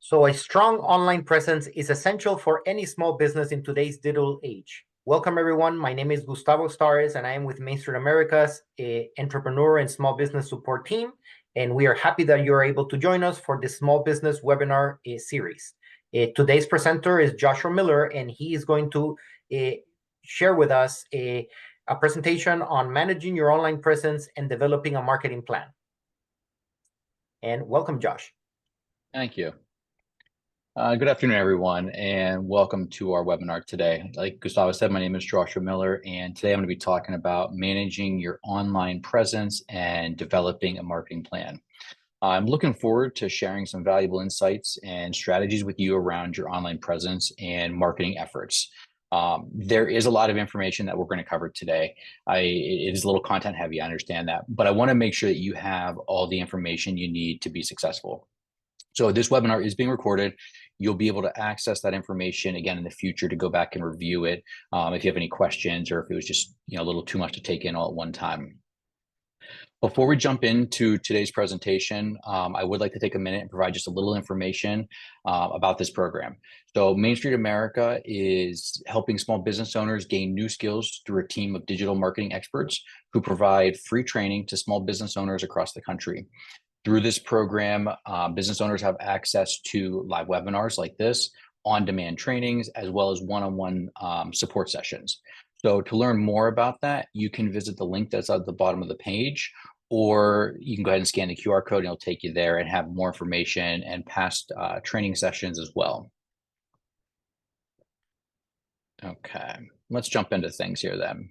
So a strong online presence is essential for any small business in today's digital age. Welcome, everyone. My name is Gustavo Stares, and I am with Main Street America's entrepreneur and small business support team. And we are happy that you're able to join us for this small business webinar series. Today's presenter is Joshua Miller, and he is going to share with us a presentation on managing your online presence and developing a marketing plan. And welcome, Josh. Thank you. Good afternoon, everyone, and welcome to our webinar today. Like Gustavo said, my name is Joshua Miller, and today I'm going to be talking about managing your online presence and developing a marketing plan. I'm looking forward to sharing some valuable insights and strategies with you around your online presence and marketing efforts. There is a lot of information that we're going to cover today. It is a little content heavy, I understand that, but I want to make sure that you have all the information you need to be successful. So this webinar is being recorded. You'll be able to access that information again in the future to go back and review it if you have any questions or if it was just a little too much to take in all at one time. Before we jump into today's presentation, I would like to take a minute and provide just a little information about this program. So Main Street America is helping small business owners gain new skills through a team of digital marketing experts who provide free training to small business owners across the country. Through this program, business owners have access to live webinars like this, on-demand trainings, as well as one-on-one support sessions. So to learn more about that, you can visit the link that's at the bottom of the page, or you can go ahead and scan the QR code and it'll take you there and have more information and past training sessions as well. Okay, let's jump into things here then.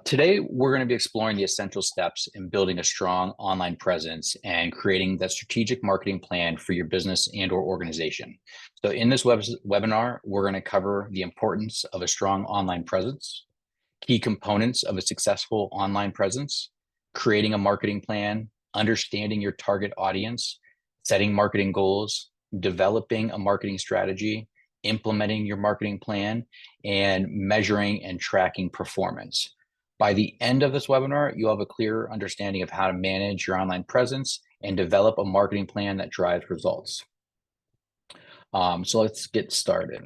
Today, we're going to be exploring the essential steps in building a strong online presence and creating that strategic marketing plan for your business and or organization. So in this webinar, we're going to cover the importance of a strong online presence, key components of a successful online presence, creating a marketing plan, understanding your target audience, setting marketing goals, developing a marketing strategy, implementing your marketing plan, and measuring and tracking performance. By the end of this webinar, you'll have a clear understanding of how to manage your online presence and develop a marketing plan that drives results. So let's get started.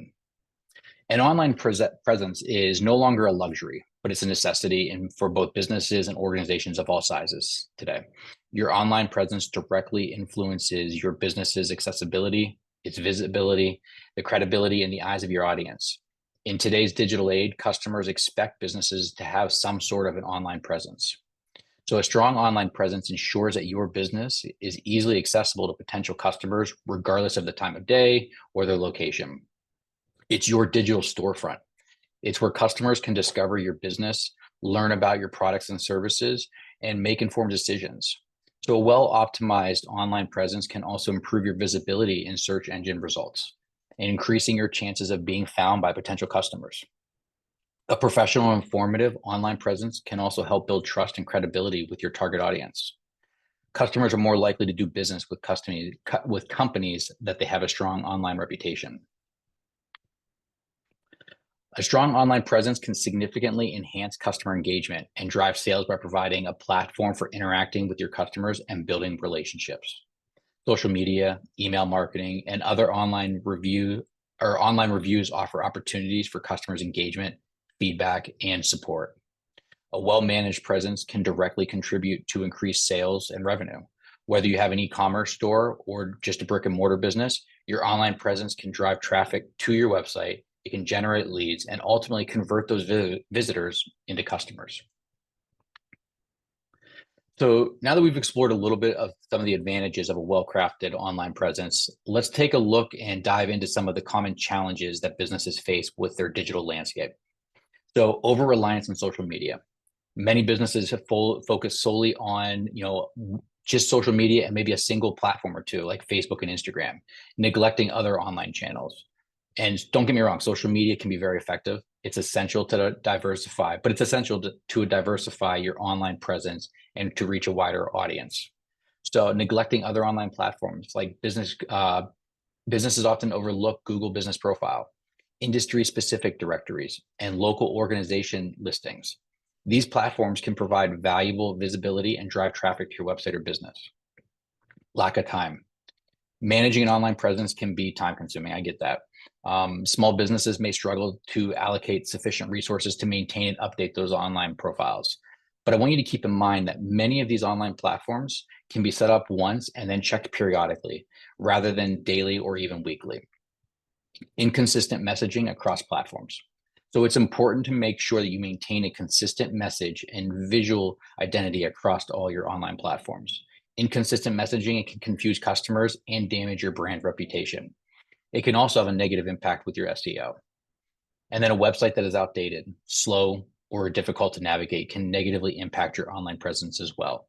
An online presence is no longer a luxury, but it's a necessity for both businesses and organizations of all sizes today. Your online presence directly influences your business's accessibility, its visibility, the credibility in the eyes of your audience. In today's digital age, customers expect businesses to have some sort of an online presence. So a strong online presence ensures that your business is easily accessible to potential customers, regardless of the time of day or their location. It's your digital storefront. It's where customers can discover your business, learn about your products and services, and make informed decisions. So a well-optimized online presence can also improve your visibility in search engine results and increasing your chances of being found by potential customers. A professional and informative online presence can also help build trust and credibility with your target audience. Customers are more likely to do business with companies that they have a strong online reputation. A strong online presence can significantly enhance customer engagement and drive sales by providing a platform for interacting with your customers and building relationships. Social media, email marketing, and other online reviews offer opportunities for customers' engagement, feedback, and support. A well-managed presence can directly contribute to increased sales and revenue. Whether you have an e-commerce store or just a brick and mortar business, your online presence can drive traffic to your website. It can generate leads and ultimately convert those visitors into customers. So now that we've explored a little bit of some of the advantages of a well-crafted online presence, let's take a look and dive into some of the common challenges that businesses face with their digital landscape. So over-reliance on social media. Many businesses have focused solely on, just social media and maybe a single platform or two like Facebook and Instagram, neglecting other online channels. And don't get me wrong, social media can be very effective. It's essential to diversify, but it's essential to diversify your online presence and to reach a wider audience. So neglecting other online platforms like businesses often overlook Google Business Profile, industry-specific directories, and local organization listings. These platforms can provide valuable visibility and drive traffic to your website or business. Lack of time. Managing an online presence can be time consuming. I get that. Small businesses may struggle to allocate sufficient resources to maintain and update those online profiles. But I want you to keep in mind that many of these online platforms can be set up once and then checked periodically rather than daily or even weekly. Inconsistent messaging across platforms. So it's important to make sure that you maintain a consistent message and visual identity across all your online platforms. Inconsistent messaging can confuse customers and damage your brand reputation. It can also have a negative impact with your SEO. And then a website that is outdated, slow, or difficult to navigate can negatively impact your online presence as well.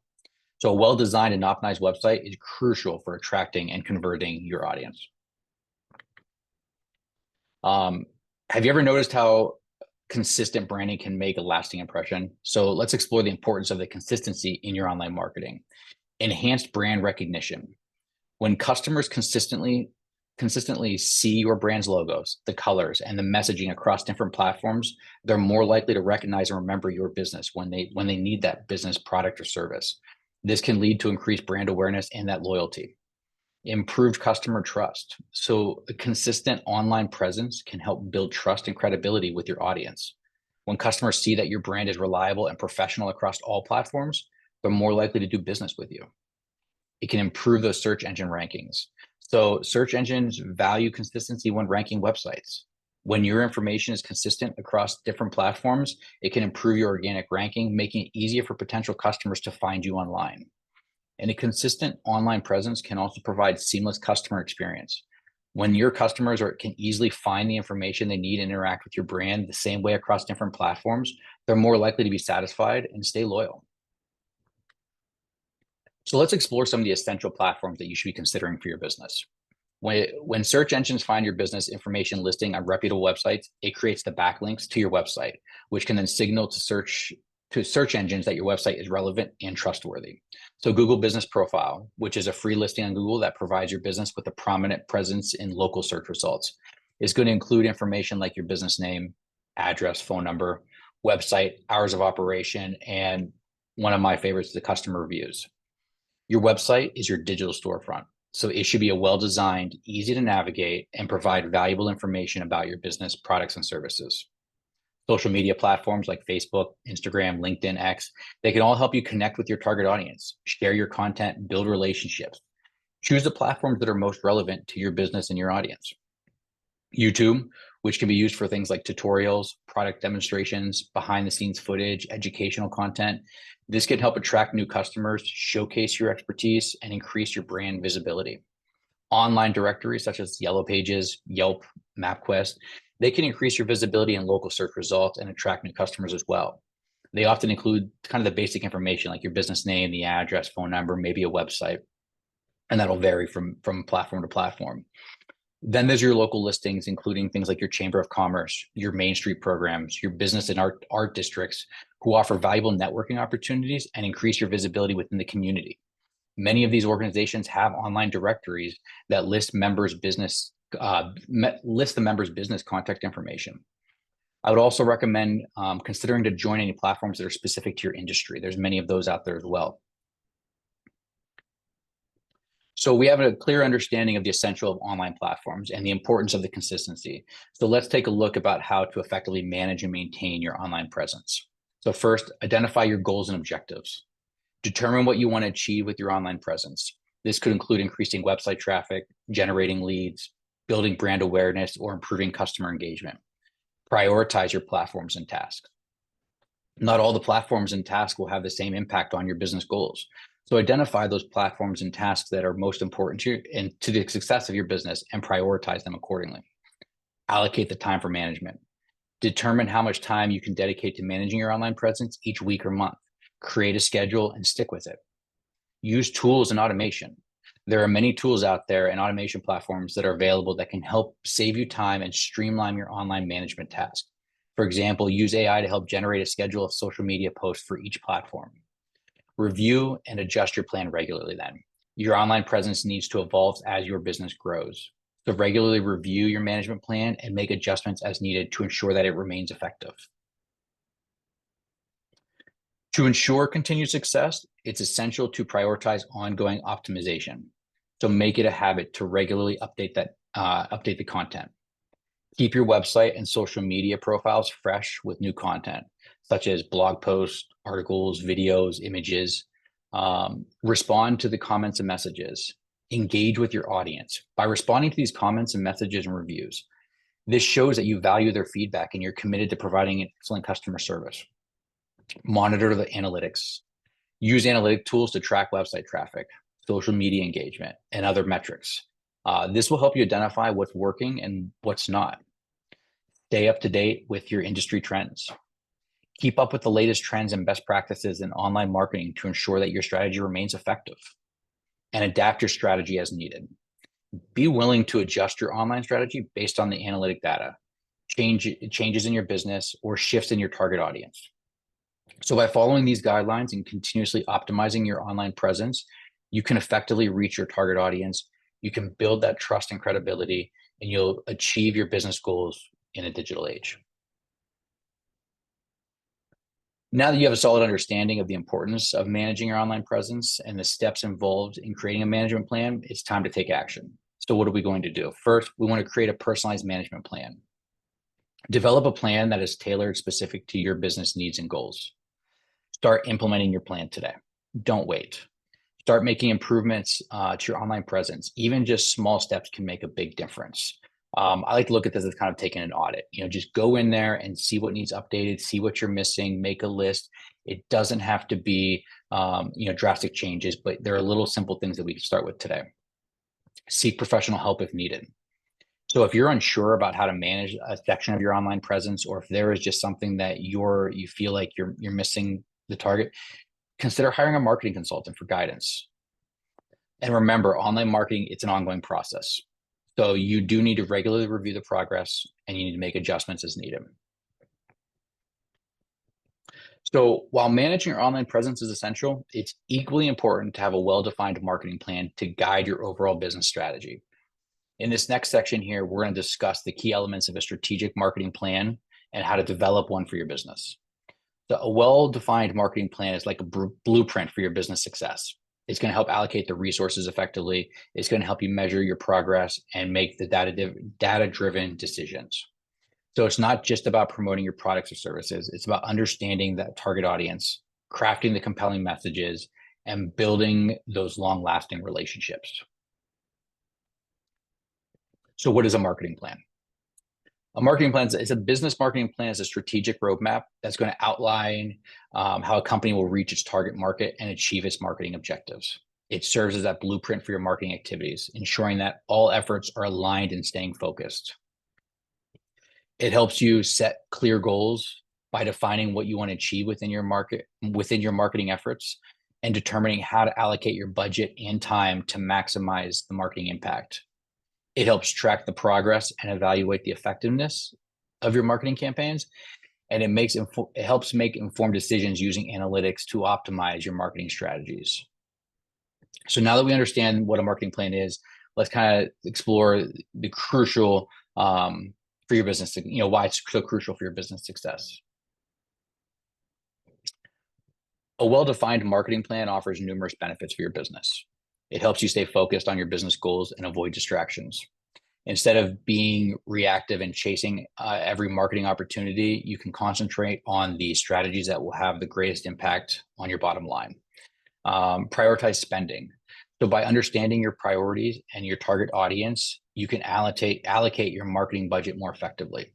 So a well-designed and optimized website is crucial for attracting and converting your audience. Have you ever noticed how consistent branding can make a lasting impression? So let's explore the importance of the consistency in your online marketing. Enhanced brand recognition. When customers consistently see your brand's logos, the colors, and the messaging across different platforms, they're more likely to recognize and remember your business when they need that business product or service. This can lead to increased brand awareness and that loyalty. Improved customer trust. So a consistent online presence can help build trust and credibility with your audience. When customers see that your brand is reliable and professional across all platforms, they're more likely to do business with you. It can improve those search engine rankings. So search engines value consistency when ranking websites. When your information is consistent across different platforms, it can improve your organic ranking, making it easier for potential customers to find you online. And a consistent online presence can also provide seamless customer experience. When your customers can easily find the information they need and interact with your brand the same way across different platforms, they're more likely to be satisfied and stay loyal. So let's explore some of the essential platforms that you should be considering for your business. When search engines find your business information listing on reputable websites, it creates the backlinks to your website, which can then signal to search engines that your website is relevant and trustworthy. So Google Business Profile, which is a free listing on Google that provides your business with a prominent presence in local search results, is going to include information like your business name, address, phone number, website, hours of operation, and one of my favorites, the customer reviews. Your website is your digital storefront, so it should be a well-designed, easy to navigate, and provide valuable information about your business, products, and services. Social media platforms like Facebook, Instagram, LinkedIn, X, they can all help you connect with your target audience, share your content, build relationships. Choose the platforms that are most relevant to your business and your audience. YouTube, which can be used for things like tutorials, product demonstrations, behind-the-scenes footage, educational content. This can help attract new customers, showcase your expertise, and increase your brand visibility. Online directories such as Yellow Pages, Yelp, MapQuest, they can increase your visibility in local search results and attract new customers as well. They often include kind of the basic information like your business name, the address, phone number, maybe a website, and that'll vary from platform to platform. Then there's your local listings, including things like your Chamber of Commerce, your Main Street programs, your business and art districts, who offer valuable networking opportunities and increase your visibility within the community. Many of these organizations have online directories that list the members' business contact information. I would also recommend considering to join any platforms that are specific to your industry. There's many of those out there as well. So we have a clear understanding of the essential of online platforms and the importance of the consistency. So let's take a look about how to effectively manage and maintain your online presence. So first, identify your goals and objectives. Determine what you want to achieve with your online presence. This could include increasing website traffic, generating leads, building brand awareness, or improving customer engagement. Prioritize your platforms and tasks. Not all the platforms and tasks will have the same impact on your business goals. So identify those platforms and tasks that are most important to you and to the success of your business and prioritize them accordingly. Allocate the time for management. Determine how much time you can dedicate to managing your online presence each week or month. Create a schedule and stick with it. Use tools and automation. There are many tools out there and automation platforms that are available that can help save you time and streamline your online management tasks. For example, use AI to help generate a schedule of social media posts for each platform. Review and adjust your plan regularly then. Your online presence needs to evolve as your business grows. So regularly review your management plan and make adjustments as needed to ensure that it remains effective. To ensure continued success, it's essential to prioritize ongoing optimization. So make it a habit to regularly update the content. Keep your website and social media profiles fresh with new content, such as blog posts, articles, videos, images. Respond to the comments and messages. Engage with your audience. By responding to these comments and messages and reviews, this shows that you value their feedback and you're committed to providing an excellent customer service. Monitor the analytics. Use analytic tools to track website traffic, social media engagement, and other metrics. This will help you identify what's working and what's not. Stay up to date with your industry trends. Keep up with the latest trends and best practices in online marketing to ensure that your strategy remains effective, and adapt your strategy as needed. Be willing to adjust your online strategy based on the analytic data, changes in your business, or shifts in your target audience. So by following these guidelines and continuously optimizing your online presence, you can effectively reach your target audience. You can build that trust and credibility, and you'll achieve your business goals in a digital age. Now that you have a solid understanding of the importance of managing your online presence and the steps involved in creating a management plan, it's time to take action. So what are we going to do? First, we want to create a personalized management plan. Develop a plan that is tailored specific to your business needs and goals. Start implementing your plan today. Don't wait. Start making improvements to your online presence. Even just small steps can make a big difference. I like to look at this as kind of taking an audit. Just go in there and see what needs updated, see what you're missing, make a list. It doesn't have to be drastic changes, but there are little simple things that we can start with today. Seek professional help if needed. So if you're unsure about how to manage a section of your online presence, or if there is just something that you feel like you're missing the target, consider hiring a marketing consultant for guidance. And remember, online marketing, it's an ongoing process. So you do need to regularly review the progress, and you need to make adjustments as needed. So while managing your online presence is essential, it's equally important to have a well-defined marketing plan to guide your overall business strategy. In this next section here, we're going to discuss the key elements of a strategic marketing plan and how to develop one for your business. So a well-defined marketing plan is like a blueprint for your business success. It's going to help allocate the resources effectively. It's going to help you measure your progress and make the data-driven decisions. So it's not just about promoting your products or services. It's about understanding that target audience, crafting the compelling messages, and building those long-lasting relationships. So what is a marketing plan? A marketing plan is a business marketing plan is a strategic roadmap that's going to outline how a company will reach its target market and achieve its marketing objectives. It serves as that blueprint for your marketing activities, ensuring that all efforts are aligned and staying focused. It helps you set clear goals by defining what you want to achieve within your marketing efforts, and determining how to allocate your budget and time to maximize the marketing impact. It helps track the progress and evaluate the effectiveness of your marketing campaigns, and it helps make informed decisions using analytics to optimize your marketing strategies. So now that we understand what a marketing plan is, let's kind of explore the crucial for your business, why it's so crucial for your business success. A well-defined marketing plan offers numerous benefits for your business. It helps you stay focused on your business goals and avoid distractions. Instead of being reactive and chasing every marketing opportunity, you can concentrate on the strategies that will have the greatest impact on your bottom line. Prioritize spending. So by understanding your priorities and your target audience, you can allocate your marketing budget more effectively.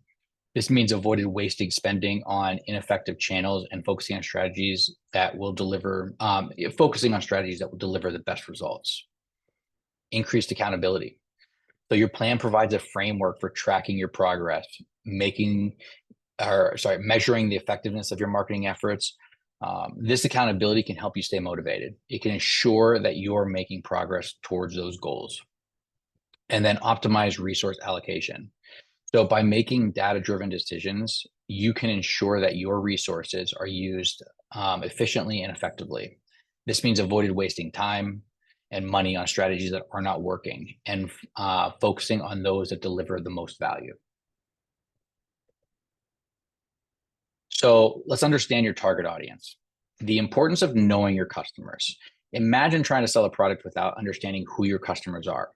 This means avoiding wasting spending on ineffective channels and focusing on strategies that will deliver the best results. Increased accountability. So your plan provides a framework for tracking your progress, measuring the effectiveness of your marketing efforts. This accountability can help you stay motivated. It can ensure that you're making progress towards those goals. And then optimize resource allocation. So by making data-driven decisions, you can ensure that your resources are used efficiently and effectively. This means avoiding wasting time and money on strategies that are not working, and focusing on those that deliver the most value. So let's understand your target audience. The importance of knowing your customers. Imagine trying to sell a product without understanding who your customers are.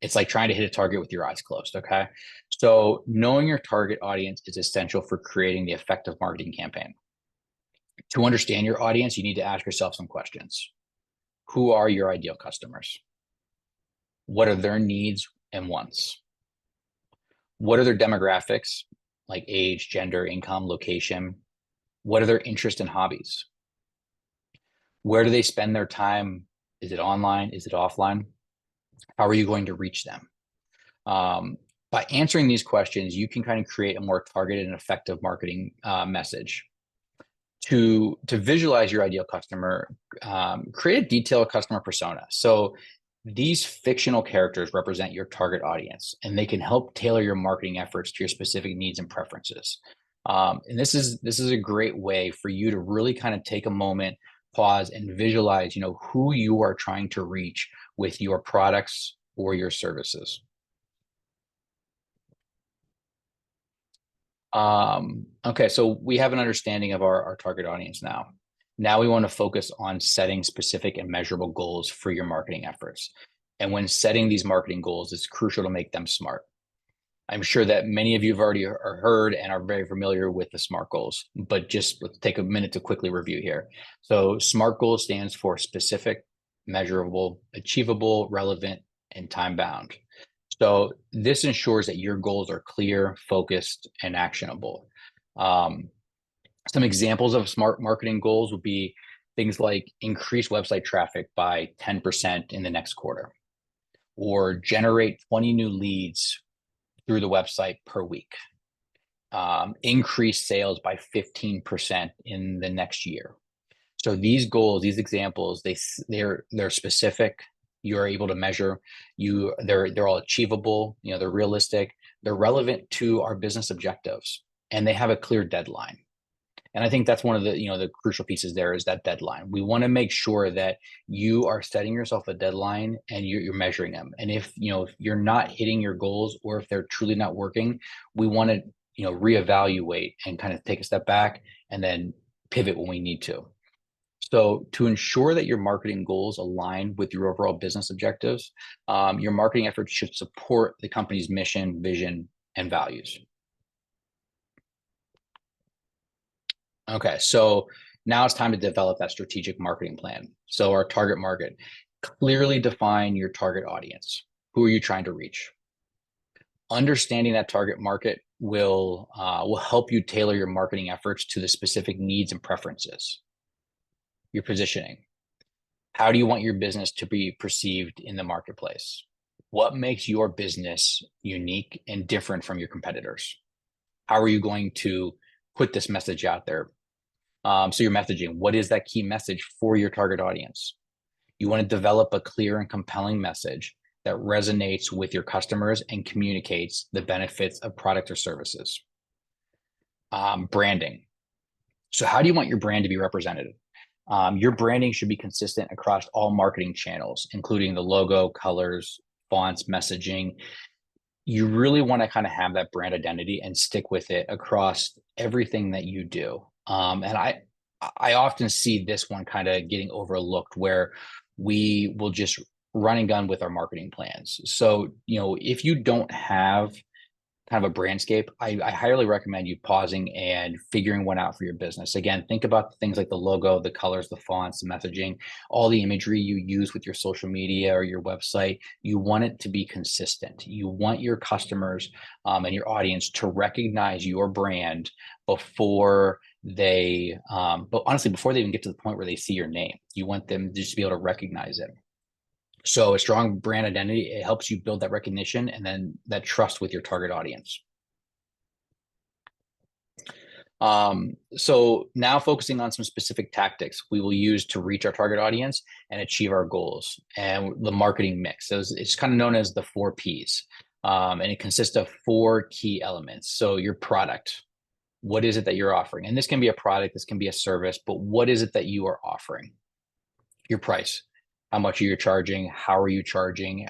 It's like trying to hit a target with your eyes closed. Okay. So knowing your target audience is essential for creating the effective marketing campaign. To understand your audience, you need to ask yourself some questions. Who are your ideal customers? What are their needs and wants? What are their demographics, like age, gender, income, location? What are their interests and hobbies? Where do they spend their time? Is it online? Is it offline? How are you going to reach them? By answering these questions, you can kind of create a more targeted and effective marketing message. To visualize your ideal customer, create a detailed customer persona. So these fictional characters represent your target audience, and they can help tailor your marketing efforts to your specific needs and preferences. And this is a great way for you to really kind of take a moment, pause, and visualize, who you are trying to reach with your products or your services. Okay, so we have an understanding of our target audience now. Now we want to focus on setting specific and measurable goals for your marketing efforts. And when setting these marketing goals, it's crucial to make them SMART. I'm sure that many of you have already heard and are very familiar with the SMART goals, but just let's take a minute to quickly review here. So SMART goal stands for specific, measurable, achievable, relevant, and time-bound. So this ensures that your goals are clear, focused, and actionable. Some examples of SMART marketing goals would be things like increase website traffic by 10% in the next quarter, or generate 20 new leads through the website per week, increase sales by 15% in the next year. So these goals, these examples, they're specific. You're able to measure. They're all achievable. They're realistic. They're relevant to our business objectives, and they have a clear deadline. And I think that's one of the crucial pieces there is that deadline. We want to make sure that you are setting yourself a deadline and you're measuring them. And if you're not hitting your goals, or if they're truly not working, we want to reevaluate and kind of take a step back and then pivot when we need to. So to ensure that your marketing goals align with your overall business objectives, your marketing efforts should support the company's mission, vision, and values. Okay, so now it's time to develop that strategic marketing plan. So our target market, clearly define your target audience. Who are you trying to reach? Understanding that target market will help you tailor your marketing efforts to the specific needs and preferences. Your positioning. How do you want your business to be perceived in the marketplace? What makes your business unique and different from your competitors? How are you going to put this message out there? So your messaging, what is that key message for your target audience? You want to develop a clear and compelling message that resonates with your customers and communicates the benefits of product or services. Branding. So how do you want your brand to be represented? Your branding should be consistent across all marketing channels, including the logo, colors, fonts, messaging. You really want to kind of have that brand identity and stick with it across everything that you do. And I often see this one kind of getting overlooked, where we will just run and gun with our marketing plans. So, if you don't have kind of a brandscape, I highly recommend you pausing and figuring one out for your business. Again, think about things like the logo, the colors, the fonts, the messaging, all the imagery you use with your social media or your website. You want it to be consistent. You want your customers and your audience to recognize your brand before they, but honestly, before they even get to the point where they see your name. You want them just to be able to recognize it. So a strong brand identity, it helps you build that recognition and then that trust with your target audience. So now focusing on some specific tactics we will use to reach our target audience and achieve our goals, and the marketing mix. So it's kind of known as the 4 Ps. And it consists of 4 key elements. So your product, what is it that you're offering? And this can be a product, this can be a service, but what is it that you are offering? Your price. How much are you charging? How are you charging?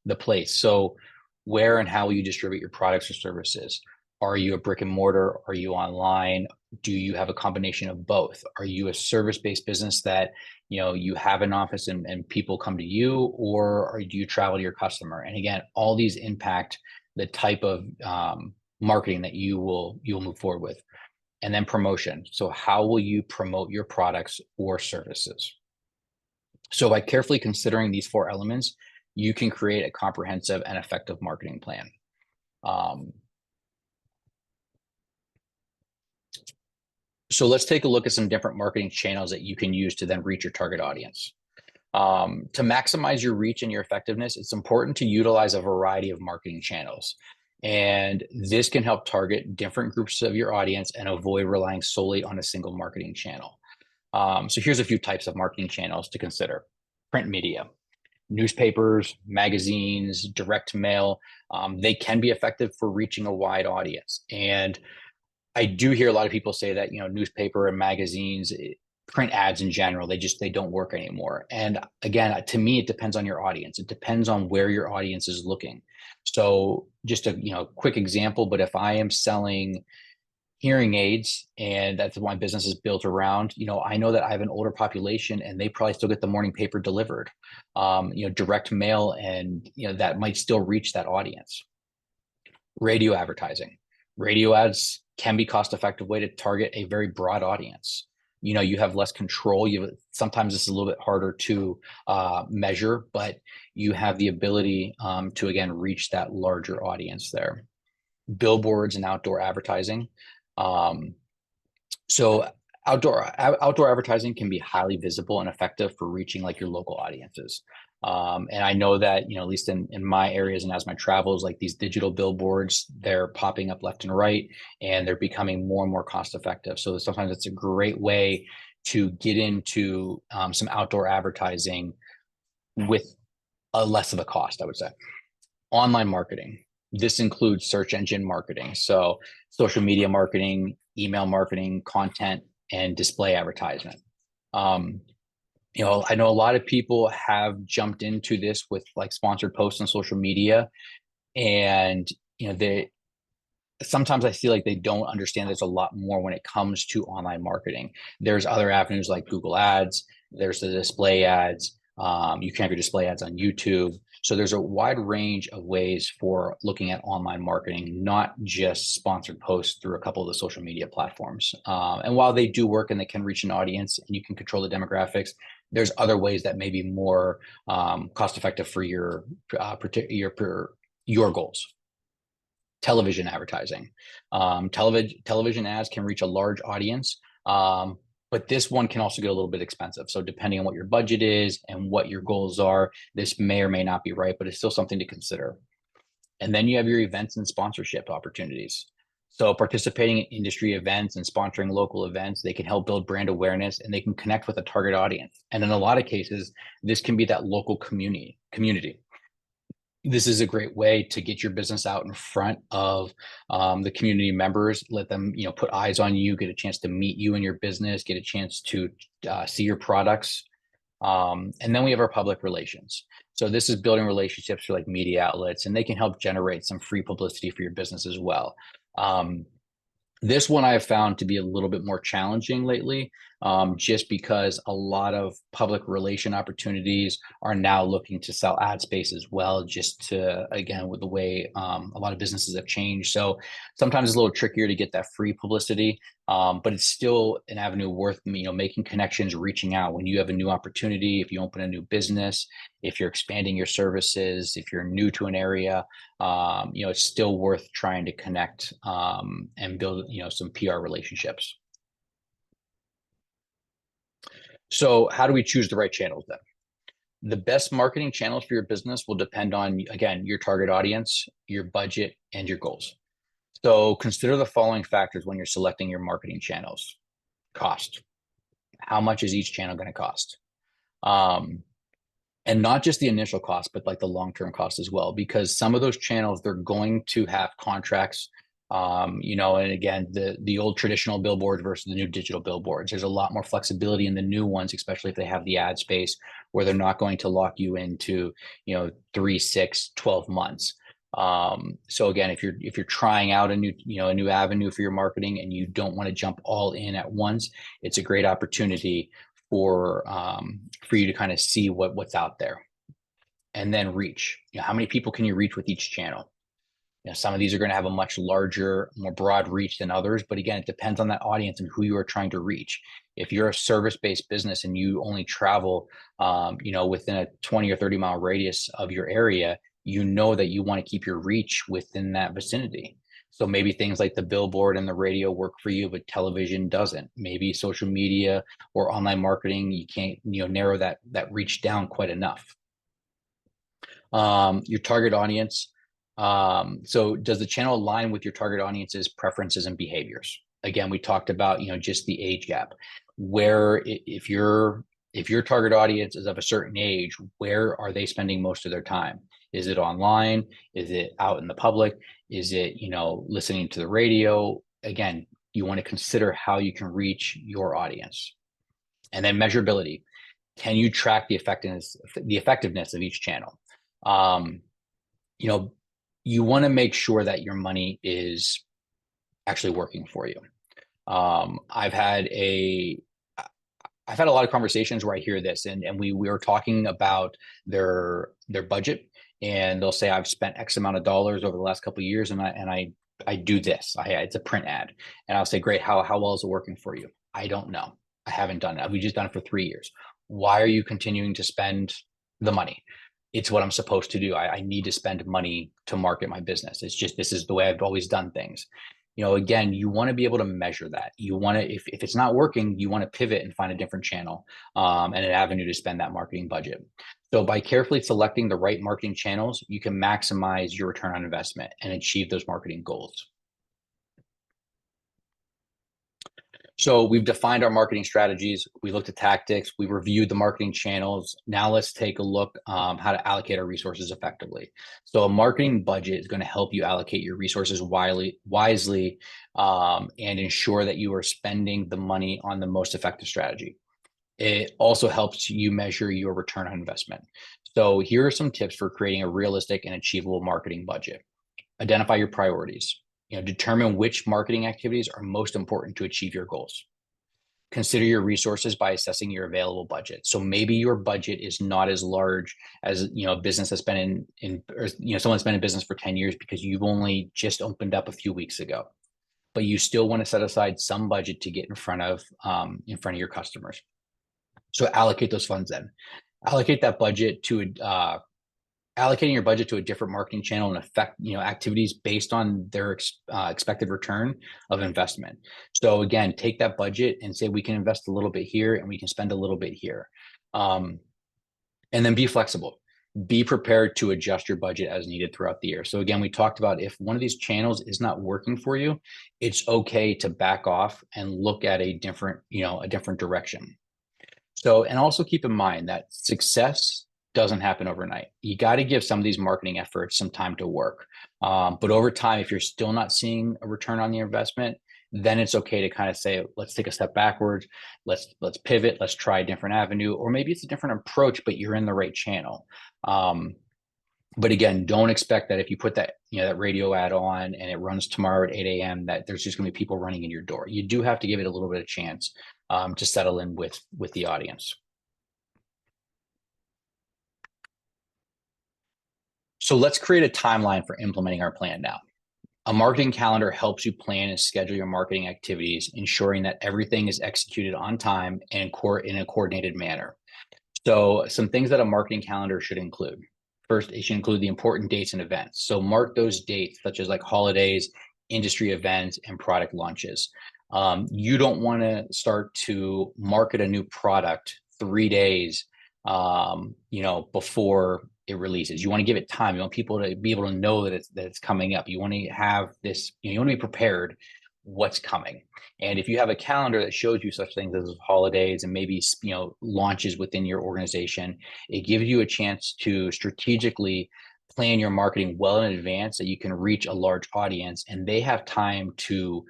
The place. So where and how will you distribute your products or services? Are you a brick and mortar? Are you online? Do you have a combination of both? Are you a service-based business that, you have an office and people come to you, or do you travel to your customer? And again, all these impact the type of marketing that you'll move forward with. And then promotion. So how will you promote your products or services? So by carefully considering these four elements, you can create a comprehensive and effective marketing plan. So let's take a look at some different marketing channels that you can use to then reach your target audience. To maximize your reach and your effectiveness, it's important to utilize a variety of marketing channels. And this can help target different groups of your audience and avoid relying solely on a single marketing channel. So here's a few types of marketing channels to consider. Print media, newspapers, magazines, direct mail, they can be effective for reaching a wide audience. And I do hear a lot of people say that, newspaper and magazines, print ads in general, they don't work anymore. And again, to me, it depends on your audience. It depends on where your audience is looking. So just a quick example, but if I am selling hearing aids and that's what my business is built around, I know that I have an older population and they probably still get the morning paper delivered, direct mail, and that might still reach that audience. Radio advertising. Radio ads can be cost-effective way to target a very broad audience. You have less control. Sometimes this is a little bit harder to measure, but you have the ability to again reach that larger audience there. Billboards and outdoor advertising. So outdoor advertising can be highly visible and effective for reaching like your local audiences. And I know that, at least in my areas and as my travels, like these digital billboards, they're popping up left and right, and they're becoming more and more cost effective. So sometimes it's a great way to get into some outdoor advertising with a less of a cost, I would say. Online marketing. This includes search engine marketing. So social media marketing, email marketing, content, and display advertisement. I know a lot of people have jumped into this with like sponsored posts on social media, and sometimes I feel like they don't understand there's a lot more when it comes to online marketing. There's other avenues like Google Ads, there's the display ads, you can have your display ads on YouTube. So there's a wide range of ways for looking at online marketing, not just sponsored posts through a couple of the social media platforms. And while they do work and they can reach an audience and you can control the demographics, there's other ways that may be more cost effective for your goals. Television advertising. Television ads can reach a large audience, but this one can also get a little bit expensive. So depending on what your budget is and what your goals are, this may or may not be right, but it's still something to consider. And then you have your events and sponsorship opportunities. So participating in industry events and sponsoring local events, they can help build brand awareness and they can connect with a target audience. And in a lot of cases, this can be that local community. This is a great way to get your business out in front of the community members, let them, put eyes on you, get a chance to meet you and your business, get a chance to see your products. And then we have our public relations. So this is building relationships for like media outlets, and they can help generate some free publicity for your business as well. This one I have found to be a little bit more challenging lately, just because a lot of public relation opportunities are now looking to sell ad space as well, just to, again, with the way a lot of businesses have changed. So sometimes it's a little trickier to get that free publicity, but it's still an avenue worth, making connections, reaching out when you have a new opportunity, if you open a new business, if you're expanding your services, if you're new to an area, it's still worth trying to connect and build, some PR relationships. So how do we choose the right channels then? The best marketing channels for your business will depend on, again, your target audience, your budget, and your goals. So consider the following factors when you're selecting your marketing channels. Cost. How much is each channel going to cost? And not just the initial cost, but like the long-term cost as well, because some of those channels, they're going to have contracts, and again, the old traditional billboards versus the new digital billboards. There's a lot more flexibility in the new ones, especially if they have the ad space where they're not going to lock you into, 3, 6, 12 months. So again, if you're trying out a new avenue for your marketing and you don't want to jump all in at once, it's a great opportunity for you to kind of see what's out there. And then reach. How many people can you reach with each channel? Some of these are going to have a much larger, more broad reach than others. But again, it depends on that audience and who you are trying to reach. If you're a service-based business and you only travel, within a 20 or 30-mile radius of your area, you know that you want to keep your reach within that vicinity. So maybe things like the billboard and the radio work for you, but television doesn't. Maybe social media or online marketing, you can't, narrow that reach down quite enough. Your target audience. So does the channel align with your target audience's preferences and behaviors? Again, we talked about, just the age gap, where if your target audience is of a certain age, where are they spending most of their time? Is it online? Is it out in the public? Is it, listening to the radio? Again, you want to consider how you can reach your audience. And then measurability. Can you track the effectiveness of each channel? You want to make sure that your money is actually working for you. I've had a lot of conversations where I hear this, and we were talking about their budget, and they'll say, I've spent X amount of dollars over the last couple of years, and I do this. It's a print ad, and I'll say, great. How well is it working for you? I don't know. I haven't done it. We just done it for 3 years. Why are you continuing to spend the money? It's what I'm supposed to do. I need to spend money to market my business. It's just, this is the way I've always done things. Again, you want to be able to measure that. You want to, if it's not working, you want to pivot and find a different channel and an avenue to spend that marketing budget. So by carefully selecting the right marketing channels, you can maximize your return on investment and achieve those marketing goals. So we've defined our marketing strategies. We looked at tactics. We reviewed the marketing channels. Now let's take a look how to allocate our resources effectively. So a marketing budget is going to help you allocate your resources wisely and ensure that you are spending the money on the most effective strategy. It also helps you measure your return on investment. So here are some tips for creating a realistic and achievable marketing budget. Identify your priorities. Determine which marketing activities are most important to achieve your goals. Consider your resources by assessing your available budget. So maybe your budget is not as large as, a business that's been someone's been in business for 10 years because you've only just opened up a few weeks ago, but you still want to set aside some budget to get in front of your customers. So allocate those funds then. Allocate that budget to allocating your budget to a different marketing channel and activities based on their expected return of investment. So again, take that budget and say, we can invest a little bit here and we can spend a little bit here. And then be flexible. Be prepared to adjust your budget as needed throughout the year. So again, we talked about if one of these channels is not working for you, it's okay to back off and look at a different direction. So, and also keep in mind that success doesn't happen overnight. You got to give some of these marketing efforts some time to work. But over time, if you're still not seeing a return on the investment, then it's okay to kind of say, let's take a step backwards. Let's pivot. Let's try a different avenue, or maybe it's a different approach, but you're in the right channel. But again, don't expect that if you put that radio ad on and it runs tomorrow at 8 a.m. that there's just going to be people running in your door. You do have to give it a little bit of chance to settle in with the audience. So let's create a timeline for implementing our plan now. A marketing calendar helps you plan and schedule your marketing activities, ensuring that everything is executed on time and in a coordinated manner. So some things that a marketing calendar should include. First, it should include the important dates and events. So mark those dates, such as like holidays, industry events, and product launches. You don't want to start to market a new product 3 days, before it releases. You want to give it time. You want people to be able to know that it's coming up. You want to have this, you want to be prepared what's coming. And if you have a calendar that shows you such things as holidays and maybe, launches within your organization, it gives you a chance to strategically plan your marketing well in advance so you can reach a large audience and they have time to,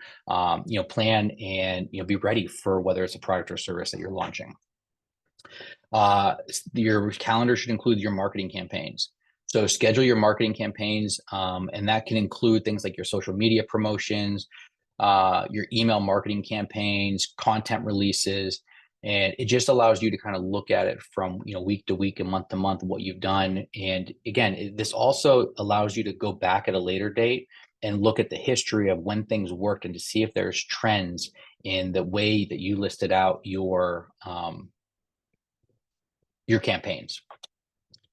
plan and, be ready for whether it's a product or service that you're launching. Your calendar should include your marketing campaigns. So schedule your marketing campaigns, and that can include things like your social media promotions, your email marketing campaigns, content releases, and it just allows you to kind of look at it from week to week and month to month what you've done. And again, this also allows you to go back at a later date and look at the history of when things worked and to see if there's trends in the way that you listed out your campaigns.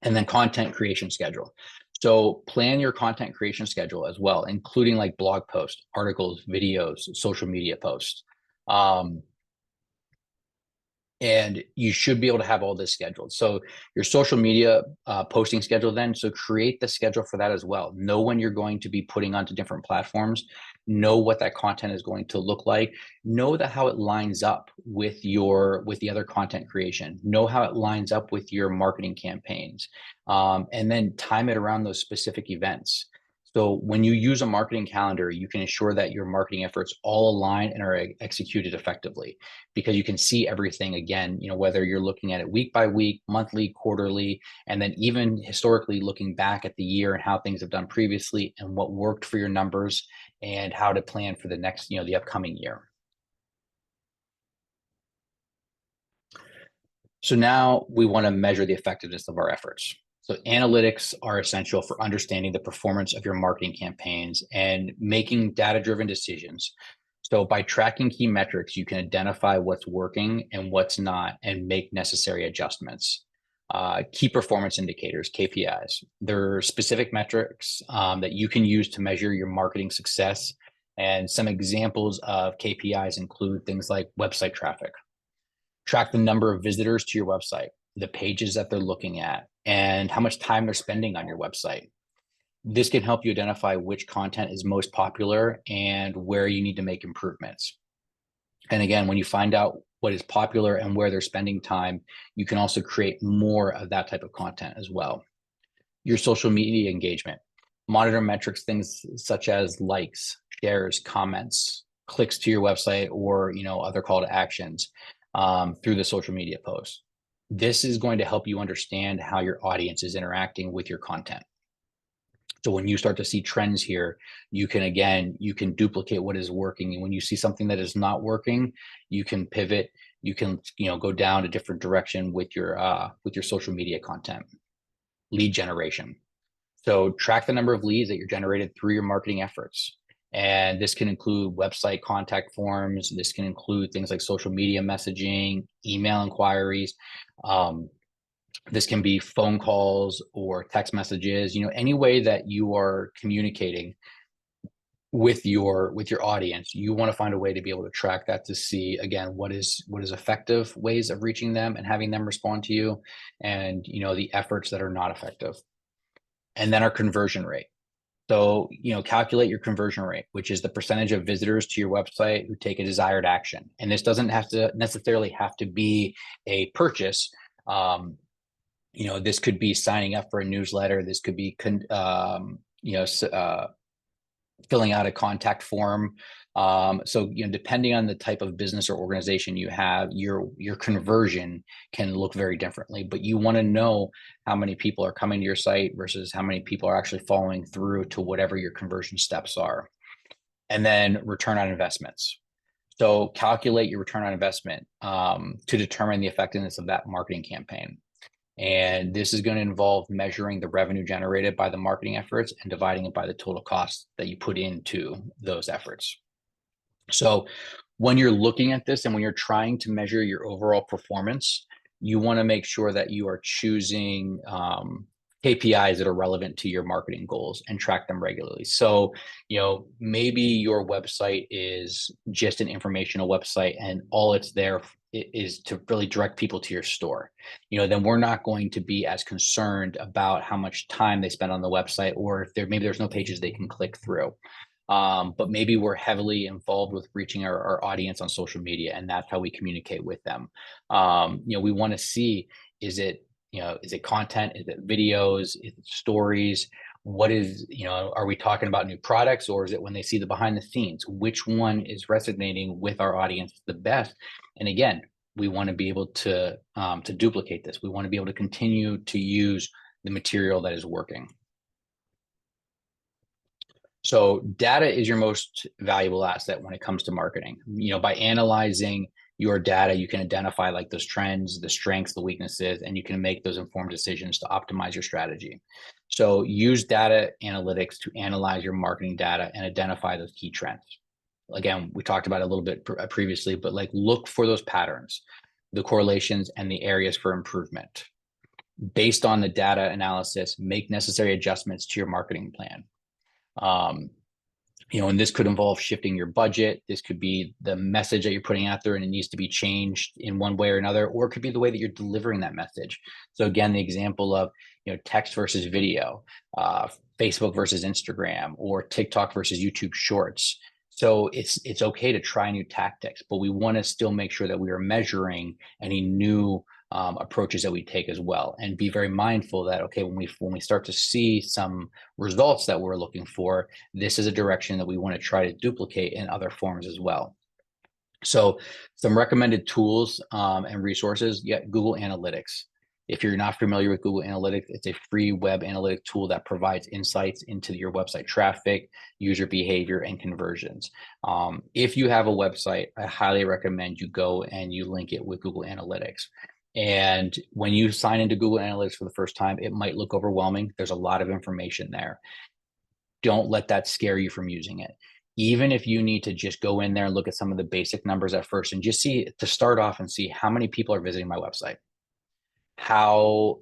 And then content creation schedule. So plan your content creation schedule as well, including like blog posts, articles, videos, social media posts. And you should be able to have all this scheduled. So your social media posting schedule then, so create the schedule for that as well. Know when you're going to be putting onto different platforms, know what that content is going to look like, know that how it lines up with the other content creation, know how it lines up with your marketing campaigns, and then time it around those specific events. So when you use a marketing calendar, you can ensure that your marketing efforts all align and are executed effectively, because you can see everything again, whether you're looking at it week by week, monthly, quarterly, and then even historically looking back at the year and how things have done previously and what worked for your numbers and how to plan for the next, the upcoming year. So now we want to measure the effectiveness of our efforts. So analytics are essential for understanding the performance of your marketing campaigns and making data-driven decisions. So by tracking key metrics, you can identify what's working and what's not and make necessary adjustments. Key performance indicators, KPIs. There are specific metrics that you can use to measure your marketing success. And some examples of KPIs include things like website traffic. Track the number of visitors to your website, the pages that they're looking at, and how much time they're spending on your website. This can help you identify which content is most popular and where you need to make improvements. And again, when you find out what is popular and where they're spending time, you can also create more of that type of content as well. Your social media engagement. Monitor metrics, things such as likes, shares, comments, clicks to your website, or other call to actions through the social media posts. This is going to help you understand how your audience is interacting with your content. So when you start to see trends here, you can duplicate what is working. And when you see something that is not working, you can pivot, you can, go down a different direction with your social media content. Lead generation. So track the number of leads that you're generated through your marketing efforts. And this can include website contact forms. This can include things like social media messaging, email inquiries. This can be phone calls or text messages, any way that you are communicating with your audience. You want to find a way to be able to track that to see, again, what is effective ways of reaching them and having them respond to you, and the efforts that are not effective. And then our conversion rate. So, calculate your conversion rate, which is the percentage of visitors to your website who take a desired action. And this doesn't necessarily have to be a purchase. This could be signing up for a newsletter. This could be, filling out a contact form. So, depending on the type of business or organization you have, your conversion can look very differently, but you want to know how many people are coming to your site versus how many people are actually following through to whatever your conversion steps are. And then return on investments. So calculate your return on investment to determine the effectiveness of that marketing campaign. And this is going to involve measuring the revenue generated by the marketing efforts and dividing it by the total cost that you put into those efforts. So when you're looking at this and when you're trying to measure your overall performance, you want to make sure that you are choosing KPIs that are relevant to your marketing goals and track them regularly. So, maybe your website is just an informational website and all it's there is to really direct people to your store. Then we're not going to be as concerned about how much time they spend on the website, or if maybe there's no pages they can click through. But maybe we're heavily involved with reaching our audience on social media, and that's how we communicate with them. We want to see, is it content? Is it videos? Is it stories? What is, are we talking about new products, or is it when they see the behind the scenes? Which one is resonating with our audience the best? And again, we want to be able to duplicate this. We want to be able to continue to use the material that is working. So data is your most valuable asset when it comes to marketing. By analyzing your data, you can identify like those trends, the strengths, the weaknesses, and you can make those informed decisions to optimize your strategy. So use data analytics to analyze your marketing data and identify those key trends. Again, we talked about it a little bit previously, but like look for those patterns, the correlations, and the areas for improvement. Based on the data analysis, make necessary adjustments to your marketing plan. And this could involve shifting your budget. This could be the message that you're putting out there and it needs to be changed in one way or another, or it could be the way that you're delivering that message. So again, the example of, text versus video, Facebook versus Instagram, or TikTok versus YouTube Shorts. So it's okay to try new tactics, but we want to still make sure that we are measuring any new approaches that we take as well, and be very mindful that, okay, when we start to see some results that we're looking for, this is a direction that we want to try to duplicate in other forms as well. So some recommended tools and resources. Google Analytics. If you're not familiar with Google Analytics, it's a free web analytic tool that provides insights into your website traffic, user behavior, and conversions. If you have a website, I highly recommend you go and you link it with Google Analytics. And when you sign into Google Analytics for the first time, it might look overwhelming. There's a lot of information there. Don't let that scare you from using it. Even if you need to just go in there and look at some of the basic numbers at first and just see, to start off and see how many people are visiting my website, how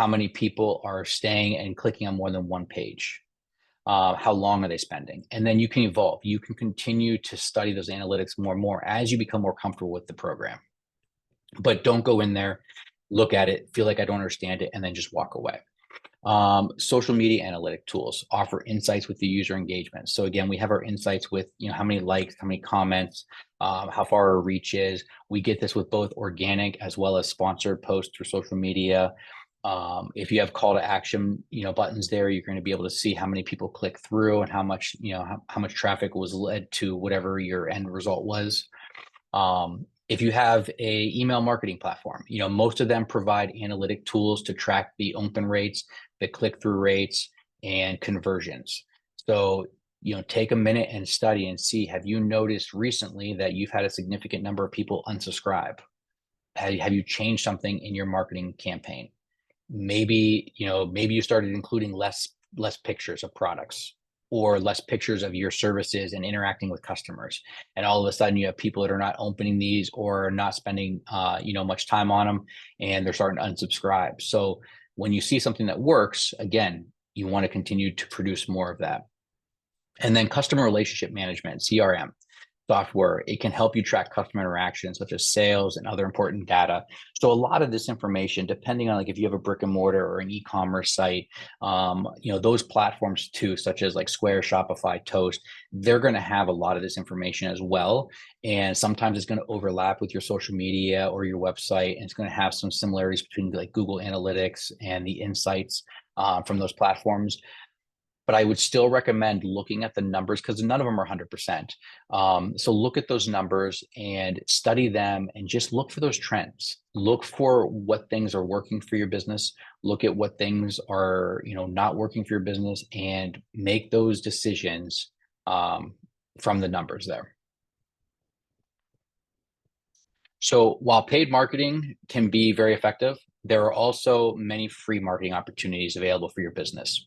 many people are staying and clicking on more than one page, how long are they spending? And then you can evolve. You can continue to study those analytics more and more as you become more comfortable with the program. But don't go in there, look at it, feel like I don't understand it, and then just walk away. Social media analytic tools offer insights with the user engagement. So again, we have our insights with, how many likes, how many comments, how far our reach is. We get this with both organic as well as sponsored posts through social media. If you have call to action, buttons there, you're going to be able to see how many people click through and how much, how much traffic was led to whatever your end result was. If you have a email marketing platform, most of them provide analytic tools to track the open rates, the click-through rates, and conversions. So, take a minute and study and see, have you noticed recently that you've had a significant number of people unsubscribe? Have you changed something in your marketing campaign? Maybe you started including less pictures of products, or less pictures of your services and interacting with customers. And all of a sudden you have people that are not opening these or not spending, much time on them, and they're starting to unsubscribe. So when you see something that works, again, you want to continue to produce more of that. And then customer relationship management, CRM software, it can help you track customer interactions such as sales and other important data. So a lot of this information, depending on like if you have a brick and mortar or an e-commerce site, those platforms too, such as like Square, Shopify, Toast, they're going to have a lot of this information as well. And sometimes it's going to overlap with your social media or your website, and it's going to have some similarities between like Google Analytics and the insights from those platforms. But I would still recommend looking at the numbers because none of them are 100%. So look at those numbers and study them and just look for those trends. Look for what things are working for your business. Look at what things are, not working for your business, and make those decisions from the numbers there. So while paid marketing can be very effective, there are also many free marketing opportunities available for your business.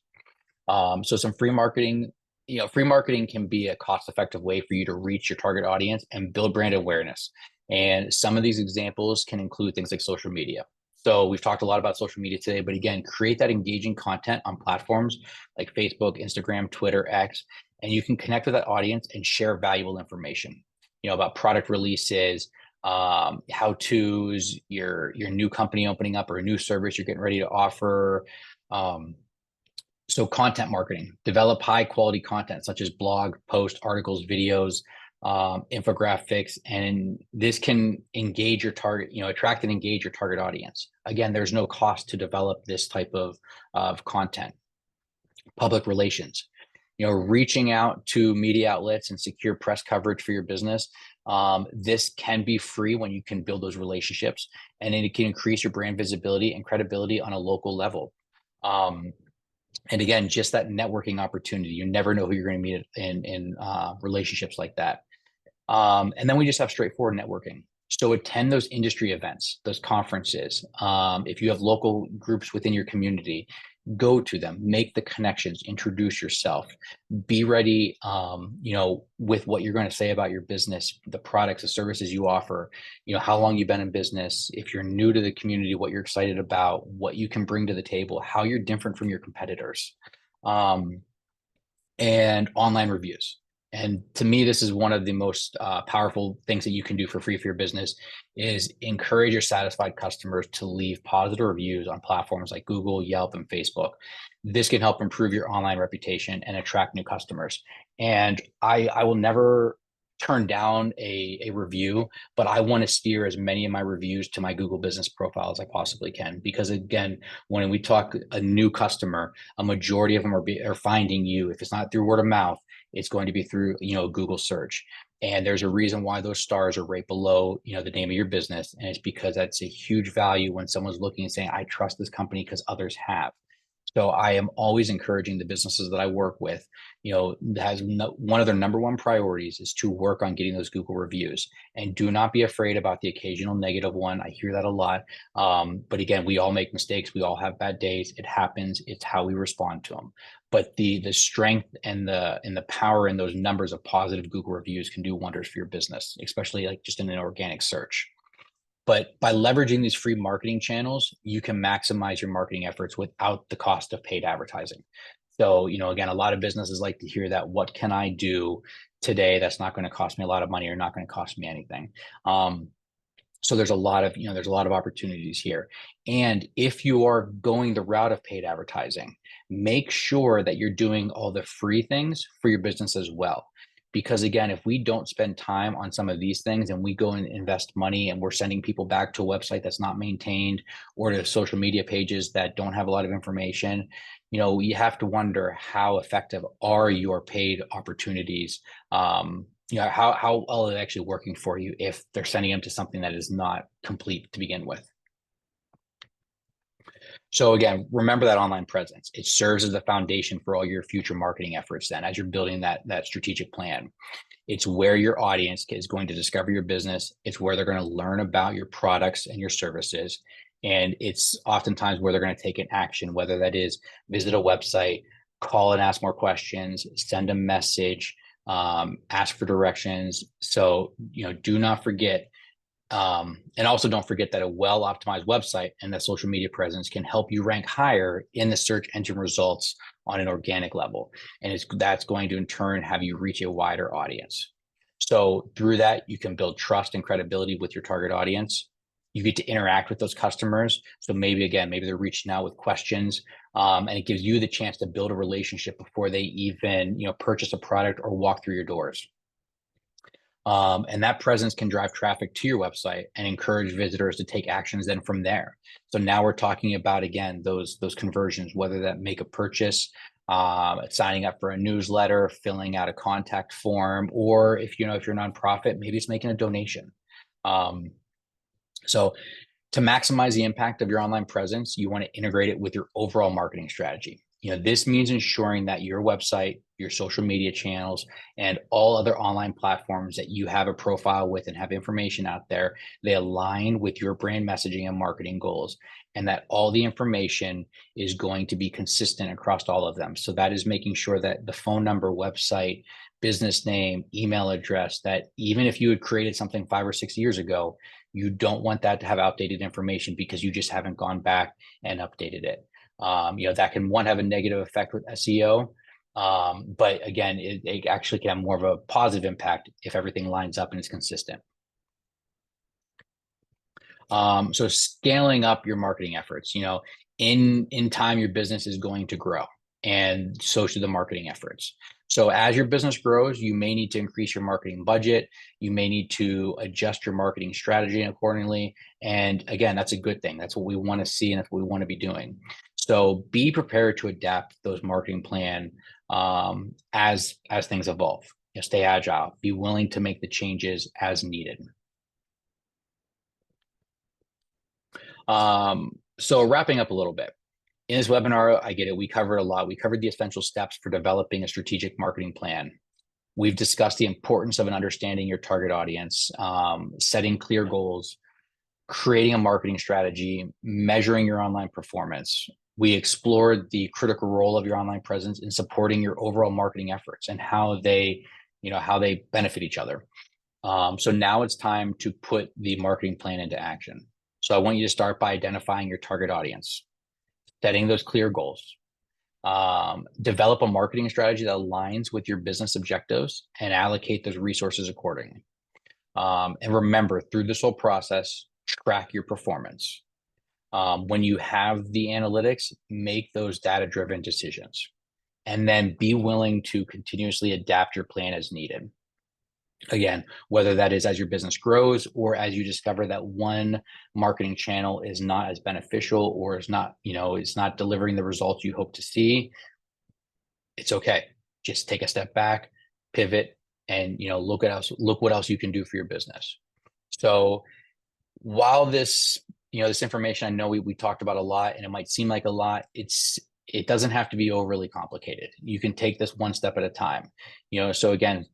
So some free marketing can be a cost-effective way for you to reach your target audience and build brand awareness. And some of these examples can include things like social media. So we've talked a lot about social media today, but again, create that engaging content on platforms like Facebook, Instagram, Twitter, X, and you can connect with that audience and share valuable information, about product releases, how-tos, your new company opening up or a new service you're getting ready to offer. So content marketing, develop high quality content such as blog posts, articles, videos, infographics, and this can engage your target, attract and engage your target audience. Again, there's no cost to develop this type of content. Public relations, reaching out to media outlets and secure press coverage for your business. This can be free when you can build those relationships, and it can increase your brand visibility and credibility on a local level. And again, just that networking opportunity. You never know who you're going to meet in relationships like that. And then we just have straightforward networking. So attend those industry events, those conferences. If you have local groups within your community, go to them, make the connections, introduce yourself, be ready, with what you're going to say about your business, the products, the services you offer, how long you've been in business, if you're new to the community, what you're excited about, what you can bring to the table, how you're different from your competitors, and online reviews. And to me, this is one of the most powerful things that you can do for free for your business is encourage your satisfied customers to leave positive reviews on platforms like Google, Yelp, and Facebook. This can help improve your online reputation and attract new customers. And I will never turn down a review, but I want to steer as many of my reviews to my Google business profile as I possibly can. Because again, when we talk a new customer, a majority of them are finding you. If it's not through word of mouth, it's going to be through, Google search. And there's a reason why those stars are right below, the name of your business. And it's because that's a huge value when someone's looking and saying, I trust this company because others have. So I am always encouraging the businesses that I work with, one of their number one priorities is to work on getting those Google reviews. And do not be afraid about the occasional negative one. I hear that a lot. But again, we all make mistakes. We all have bad days. It happens. It's how we respond to them. But the strength and the power in those numbers of positive Google reviews can do wonders for your business, especially like just in an organic search. But by leveraging these free marketing channels, you can maximize your marketing efforts without the cost of paid advertising. So, again, a lot of businesses like to hear that. What can I do today that's not going to cost me a lot of money or not going to cost me anything? So there's a lot of opportunities here. And if you are going the route of paid advertising, make sure that you're doing all the free things for your business as well. Because again, if we don't spend time on some of these things and we go and invest money and we're sending people back to a website that's not maintained or to social media pages that don't have a lot of information, you have to wonder how effective are your paid opportunities. How well is it actually working for you if they're sending them to something that is not complete to begin with. So again, remember that online presence. It serves as the foundation for all your future marketing efforts then as you're building that strategic plan. It's where your audience is going to discover your business. It's where they're going to learn about your products and your services. And it's oftentimes where they're going to take an action, whether that is visit a website, call and ask more questions, send a message, ask for directions. So, do not forget. And also don't forget that a well-optimized website and that social media presence can help you rank higher in the search engine results on an organic level. And that's going to in turn have you reach a wider audience. So through that, you can build trust and credibility with your target audience. You get to interact with those customers. So maybe they're reaching out with questions, and it gives you the chance to build a relationship before they even, purchase a product or walk through your doors. And that presence can drive traffic to your website and encourage visitors to take actions then from there. So now we're talking about, again, those conversions, whether that make a purchase, signing up for a newsletter, filling out a contact form, or if you're a nonprofit, maybe it's making a donation. So to maximize the impact of your online presence, you want to integrate it with your overall marketing strategy. This means ensuring that your website, your social media channels, and all other online platforms that you have a profile with and have information out there, they align with your brand messaging and marketing goals, and that all the information is going to be consistent across all of them. So that is making sure that the phone number, website, business name, email address, that even if you had created something 5 or 6 years ago, you don't want that to have outdated information because you just haven't gone back and updated it. That can have a negative effect with SEO. But again, it actually can have more of a positive impact if everything lines up and is consistent. So scaling up your marketing efforts, in time, your business is going to grow, and so should the marketing efforts. So as your business grows, you may need to increase your marketing budget. You may need to adjust your marketing strategy accordingly. And again, that's a good thing. That's what we want to see, and that's what we want to be doing. So be prepared to adapt those marketing plan as things evolve. Stay agile. Be willing to make the changes as needed. So wrapping up a little bit, In this webinar, I get it. We covered a lot. We covered the essential steps for developing a strategic marketing plan. We've discussed the importance of understanding your target audience, setting clear goals, creating a marketing strategy, measuring your online performance. We explored the critical role of your online presence in supporting your overall marketing efforts and how they benefit each other. So now it's time to put the marketing plan into action. So I want you to start by identifying your target audience, setting those clear goals, develop a marketing strategy that aligns with your business objectives, and allocate those resources accordingly. And remember, through this whole process, track your performance. When you have the analytics, make those data-driven decisions, and then be willing to continuously adapt your plan as needed. Again, whether that is as your business grows or as you discover that one marketing channel is not as beneficial or is not, it's not delivering the results you hope to see, it's okay. Just take a step back, pivot, and look what else you can do for your business. So while this information, I know we talked about a lot and it might seem like a lot, it doesn't have to be overly complicated. You can take this one step at a time. So again,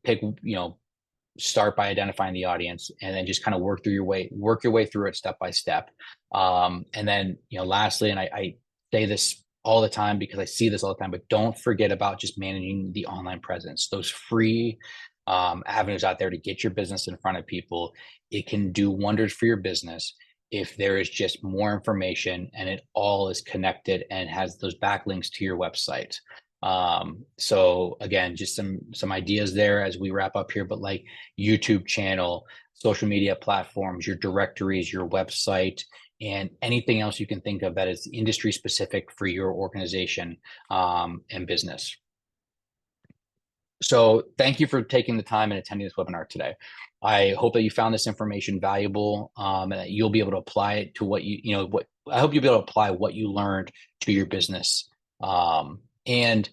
start by identifying the audience and then just kind of work your way through it step by step. And then, lastly, and I say this all the time because I see this all the time, but don't forget about just managing the online presence, those free avenues out there to get your business in front of people. It can do wonders for your business if there is just more information and it all is connected and has those backlinks to your website. So again, just some ideas there as we wrap up here, but like YouTube channel, social media platforms, your directories, your website, and anything else you can think of that is industry specific for your organization and business. So thank you for taking the time and attending this webinar today. I hope that you found this information valuable and that you'll be able to apply it to I hope you'll be able to apply what you learned to your business. And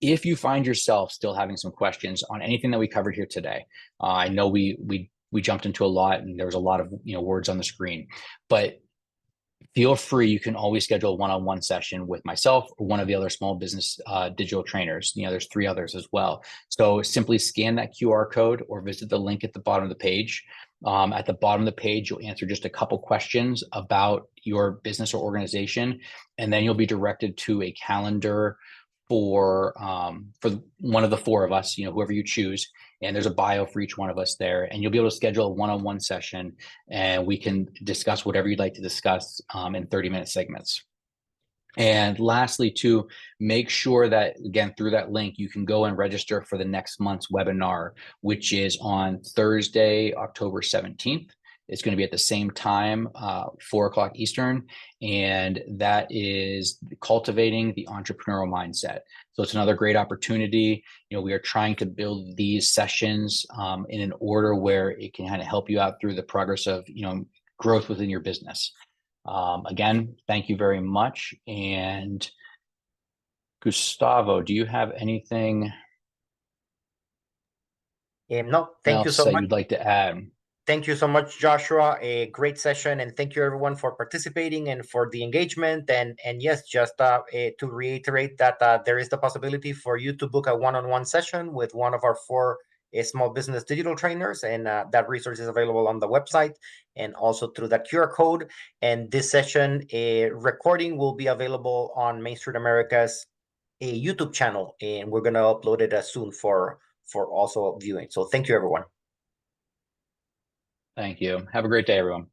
if you find yourself still having some questions on anything that we covered here today, I know we jumped into a lot and there was a lot of words on the screen, but feel free. You can always schedule a one-on-one session with myself or one of the other small business digital trainers. There's 3 others as well. So simply scan that QR code or visit the link at the bottom of the page. At the bottom of the page, you'll answer just a couple questions about your business or organization, and then you'll be directed to a calendar for one of the 4 of us, whoever you choose. And there's a bio for each one of us there, and you'll be able to schedule a one-on-one session and we can discuss whatever you'd like to discuss in 30-minute segments. And lastly, to make sure that, again, through that link, you can go and register for the next month's webinar, which is on Thursday, October 17th. It's going to be at the same time, 4:00 Eastern, and that is cultivating the entrepreneurial mindset. So it's another great opportunity. We are trying to build these sessions in an order where it can kind of help you out through the progress of growth within your business. Again, thank you very much. And Gustavo, do you have anything? No, thank you so much. You'd like to add? Thank you so much, Joshua. A great session, and thank you everyone for participating and for the engagement. And yes, just to reiterate that there is the possibility for you to book a one-on-one session with one of our 4 small business digital trainers, and that resource is available on the website and also through that QR code. And this session recording will be available on Main Street America's YouTube channel, and we're going to upload it as soon for also viewing. So thank you, everyone. Thank you. Have a great day, everyone.